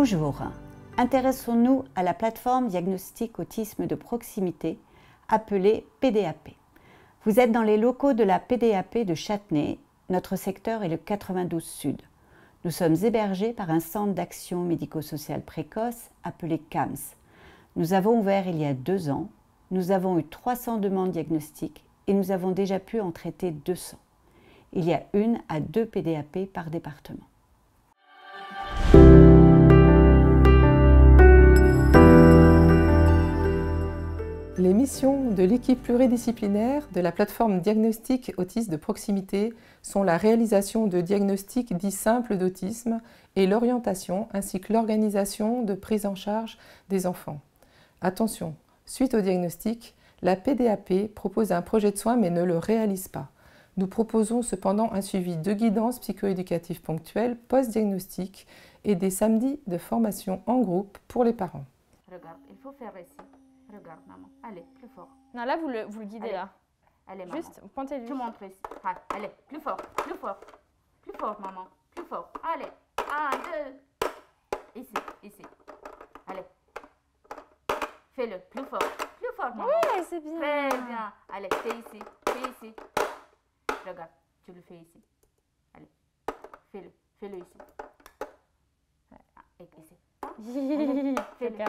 Bonjour, intéressons-nous à la plateforme diagnostic autisme de proximité appelée PDAP. Vous êtes dans les locaux de la PDAP de Châtenay, notre secteur est le 92 Sud. Nous sommes hébergés par un centre d'action médico-sociale précoce appelé CAMS. Nous avons ouvert il y a 2 ans, nous avons eu 300 demandes diagnostiques et nous avons déjà pu en traiter 200. Il y a 1 à 2 PDAP par département. Les missions de l'équipe pluridisciplinaire de la plateforme diagnostic autisme de proximité sont la réalisation de diagnostics dits simples d'autisme et l'orientation ainsi que l'organisation de prise en charge des enfants. Attention, suite au diagnostic, la PDAP propose un projet de soins mais ne le réalise pas. Nous proposons cependant un suivi de guidance psychoéducative ponctuelle post-diagnostic et des samedis de formation en groupe pour les parents. Regarde, il faut faire ici. Regarde, maman. Allez, plus fort. Non, là, vous le guidez, allez. là. Allez, maman. Juste, pointez-lui. Je montre ici. Ah, allez, plus fort, plus fort. Plus fort, maman. Plus fort. Allez. 1, 2. Ici, ici. Allez. Fais-le, plus fort. Plus fort, maman. Oui, c'est bien. Très bien. Allez, fais ici. Fais ici. Regarde, tu le fais ici. Allez. Fais-le. Fais-le ici. Et ici. Fais-le.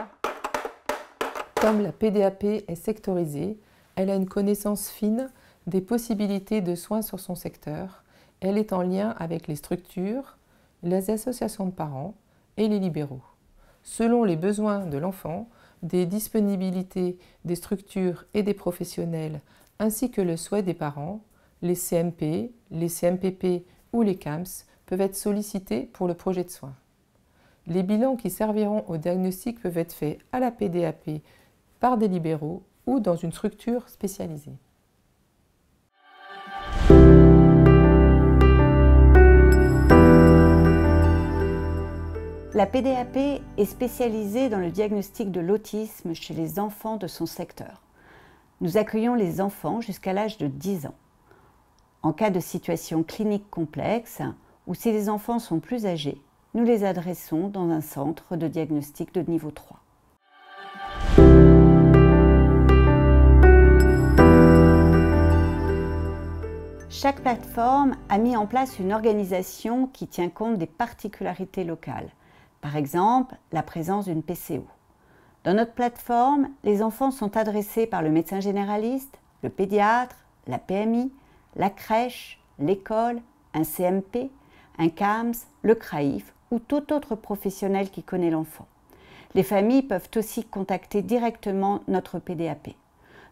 Comme la PDAP est sectorisée, elle a une connaissance fine des possibilités de soins sur son secteur. Elle est en lien avec les structures, les associations de parents et les libéraux. Selon les besoins de l'enfant, des disponibilités des structures et des professionnels, ainsi que le souhait des parents, les CMP, les CMPP ou les CAMS peuvent être sollicités pour le projet de soins. Les bilans qui serviront au diagnostic peuvent être faits à la PDAP par des libéraux ou dans une structure spécialisée. La PDAP est spécialisée dans le diagnostic de l'autisme chez les enfants de son secteur. Nous accueillons les enfants jusqu'à l'âge de 10 ans. En cas de situation clinique complexe ou si les enfants sont plus âgés, nous les adressons dans un centre de diagnostic de niveau 3. Chaque plateforme a mis en place une organisation qui tient compte des particularités locales. Par exemple, la présence d'une PCO. Dans notre plateforme, les enfants sont adressés par le médecin généraliste, le pédiatre, la PMI, la crèche, l'école, un CMP, un CAMS, le CRAIF ou tout autre professionnel qui connaît l'enfant. Les familles peuvent aussi contacter directement notre PDAP.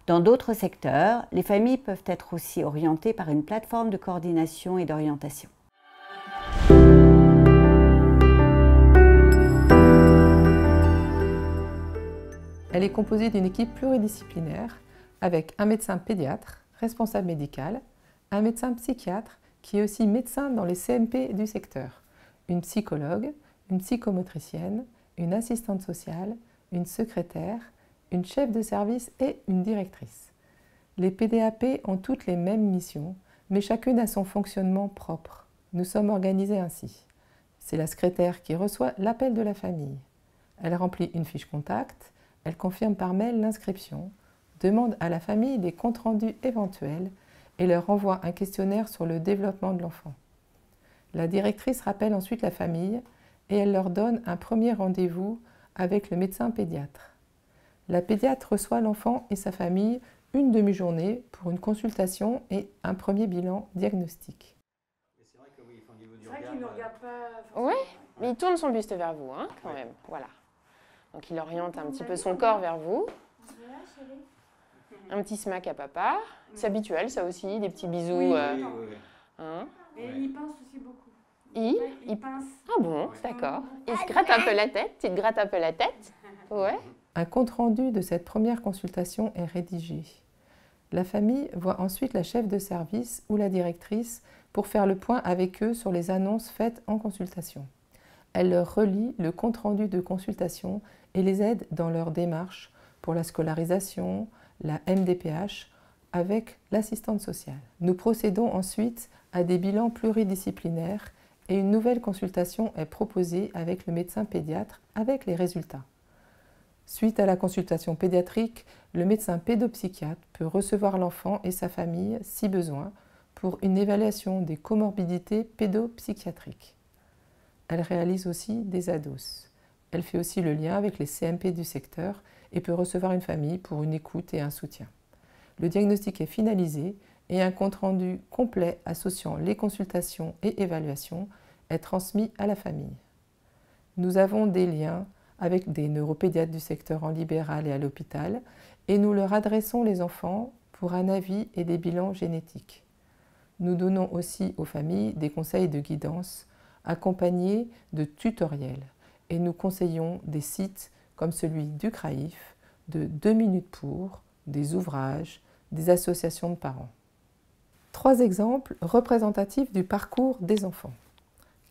Dans d'autres secteurs, les familles peuvent être aussi orientées par une plateforme de coordination et d'orientation. Elle est composée d'une équipe pluridisciplinaire avec un médecin pédiatre, responsable médical, un médecin psychiatre qui est aussi médecin dans les CMP du secteur, une psychologue, une psychomotricienne, une assistante sociale, une secrétaire, une chef de service et une directrice. Les PDAP ont toutes les mêmes missions, mais chacune a son fonctionnement propre. Nous sommes organisés ainsi. C'est la secrétaire qui reçoit l'appel de la famille. Elle remplit une fiche contact, elle confirme par mail l'inscription, demande à la famille des comptes rendus éventuels et leur envoie un questionnaire sur le développement de l'enfant. La directrice rappelle ensuite la famille et elle leur donne un premier rendez-vous avec le médecin pédiatre. La pédiatre reçoit l'enfant et sa famille une demi-journée pour une consultation et un premier bilan diagnostique. C'est vrai que oui, au niveau du regard. C'est vrai qu'il ne regarde pas. Oui, mais il tourne son buste vers vous, hein, quand même. Voilà. Donc il oriente un petit peu son corps vers vous. Un petit smack à papa. C'est habituel, ça aussi, des petits bisous. Oui. Hein. Et il pince aussi beaucoup. Il pince. Ah bon, d'accord. Il se gratte un peu la tête. Il te gratte un peu la tête. Ouais. Un compte-rendu de cette première consultation est rédigé. La famille voit ensuite la chef de service ou la directrice pour faire le point avec eux sur les annonces faites en consultation. Elle leur relie le compte-rendu de consultation et les aide dans leur démarche pour la scolarisation, la MDPH, avec l'assistante sociale. Nous procédons ensuite à des bilans pluridisciplinaires et une nouvelle consultation est proposée avec le médecin pédiatre avec les résultats. Suite à la consultation pédiatrique, le médecin pédopsychiatre peut recevoir l'enfant et sa famille, si besoin, pour une évaluation des comorbidités pédopsychiatriques. Elle réalise aussi des ADOS. Elle fait aussi le lien avec les CMP du secteur et peut recevoir une famille pour une écoute et un soutien. Le diagnostic est finalisé et un compte-rendu complet associant les consultations et évaluations est transmis à la famille. Nous avons des liens avec des neuropédiatres du secteur en libéral et à l'hôpital et nous leur adressons les enfants pour un avis et des bilans génétiques. Nous donnons aussi aux familles des conseils de guidance accompagnés de tutoriels et nous conseillons des sites comme celui du CRAIF, de 2 minutes pour, des ouvrages, des associations de parents. 3 exemples représentatifs du parcours des enfants.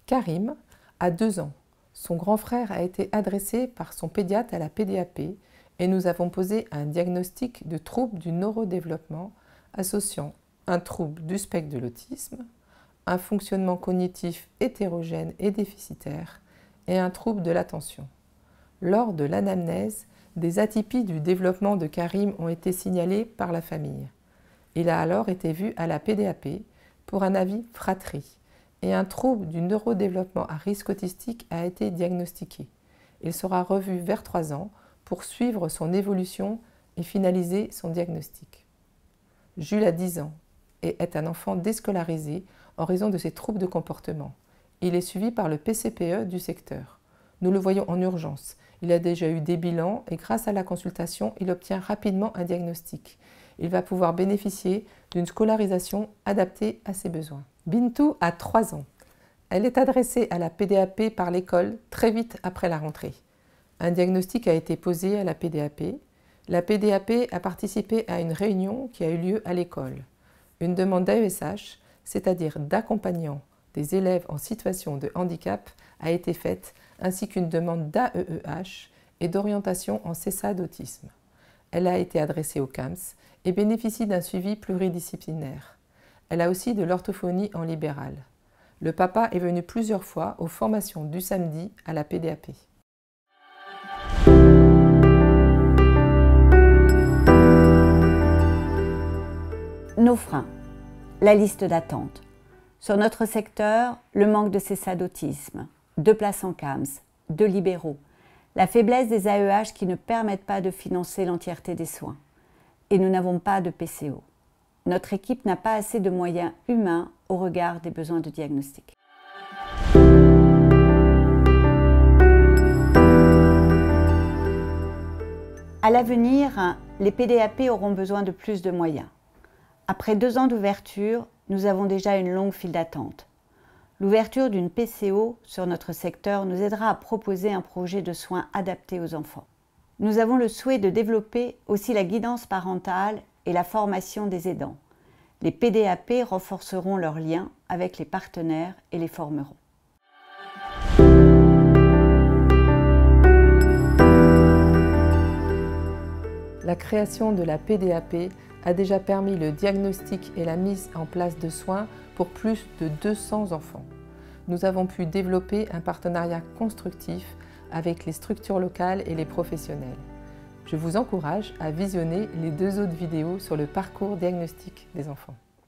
Karim a 2 ans. Son grand frère a été adressé par son pédiatre à la PDAP et nous avons posé un diagnostic de trouble du neurodéveloppement associant un trouble du spectre de l'autisme, un fonctionnement cognitif hétérogène et déficitaire et un trouble de l'attention. Lors de l'anamnèse, des atypies du développement de Karim ont été signalées par la famille. Il a alors été vu à la PDAP pour un avis fratrie et un trouble du neurodéveloppement à risque autistique a été diagnostiqué. Il sera revu vers 3 ans pour suivre son évolution et finaliser son diagnostic. Jules a 10 ans et est un enfant déscolarisé en raison de ses troubles de comportement. Il est suivi par le PCPE du secteur. Nous le voyons en urgence. Il a déjà eu des bilans et grâce à la consultation, il obtient rapidement un diagnostic. Il va pouvoir bénéficier d'une scolarisation adaptée à ses besoins. Bintou a 3 ans. Elle est adressée à la PDAP par l'école très vite après la rentrée. Un diagnostic a été posé à la PDAP. La PDAP a participé à une réunion qui a eu lieu à l'école. Une demande d'AESH, c'est-à-dire d'accompagnant des élèves en situation de handicap, a été faite, ainsi qu'une demande d'AEEH et d'orientation en CESA d'autisme. Elle a été adressée au CAMS et bénéficie d'un suivi pluridisciplinaire. Elle a aussi de l'orthophonie en libéral. Le papa est venu plusieurs fois aux formations du samedi à la PDAP. Nos freins. La liste d'attente. Sur notre secteur, le manque de CESA d'autisme, de places en CAMS, de libéraux, la faiblesse des AEH qui ne permettent pas de financer l'entièreté des soins. Et nous n'avons pas de PCO. Notre équipe n'a pas assez de moyens humains au regard des besoins de diagnostic. À l'avenir, les PDAP auront besoin de plus de moyens. Après 2 ans d'ouverture, nous avons déjà une longue file d'attente. L'ouverture d'une PCO sur notre secteur nous aidera à proposer un projet de soins adapté aux enfants. Nous avons le souhait de développer aussi la guidance parentale et la formation des aidants. Les PDAP renforceront leurs liens avec les partenaires et les formeront. La création de la PDAP a déjà permis le diagnostic et la mise en place de soins pour plus de 200 enfants. Nous avons pu développer un partenariat constructif avec les structures locales et les professionnels. Je vous encourage à visionner les 2 autres vidéos sur le parcours diagnostique des enfants.